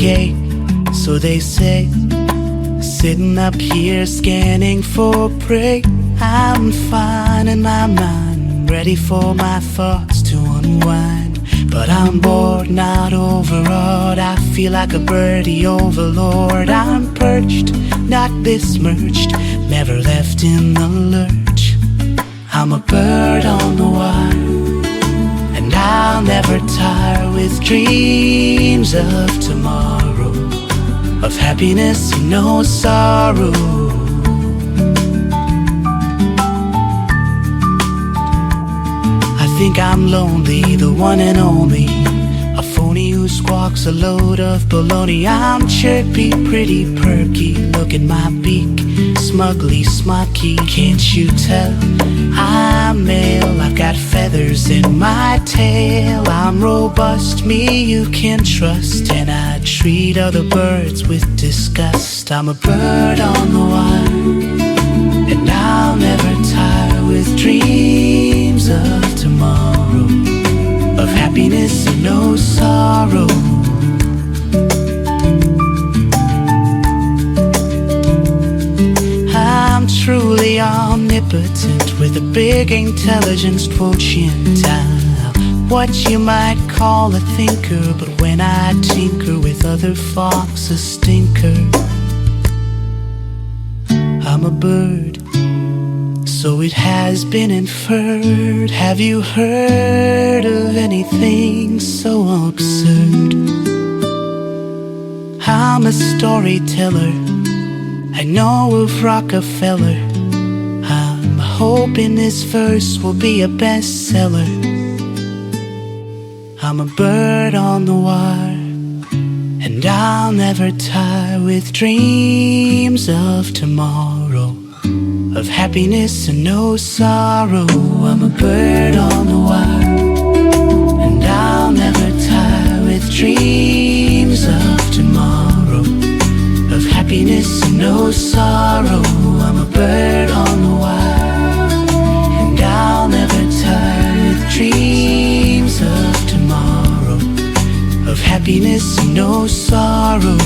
okay, so they say. Sitting up here scanning for prey. I'm fine in my mind, ready for my thoughts to unwind. But I'm bored, not overawed. I feel like a birdie overlord. I'm perched, not besmirched, never left in the lurch. I'm a bird on the wire, and I'll never tire with dreams of tomorrow, of happiness and no sorrow. I think I'm lonely, the one and only, a phony who squawks a load of baloney. I'm chirpy, pretty, perky, look at my beak, smugly smoky. Can't you tell I'm male? I've got feathers in my tail. I'm robust, me you can trust, and I treat other birds with disgust. I'm a bird on the wire, and I'll never tire with dreams of tomorrow, of happiness and no sorrow. I'm truly omnipotent, with a big intelligence quotient. I'm what you might call a thinker, but when I tinker with other folks, a stinker. I'm a bird, so it has been inferred. Have you heard of anything so absurd? I'm a storyteller, I know of Rockefeller. I'm hoping this verse will be a bestseller. I'm a bird on the wire, and I'll never tire with dreams of tomorrow, of happiness and no sorrow. I'm a bird on the wire, and I'll never tire with dreams of tomorrow, of happiness and no sorrow. I'm a bird on the wire, and I'll never tire with dreams of tomorrow, of happiness and no sorrow.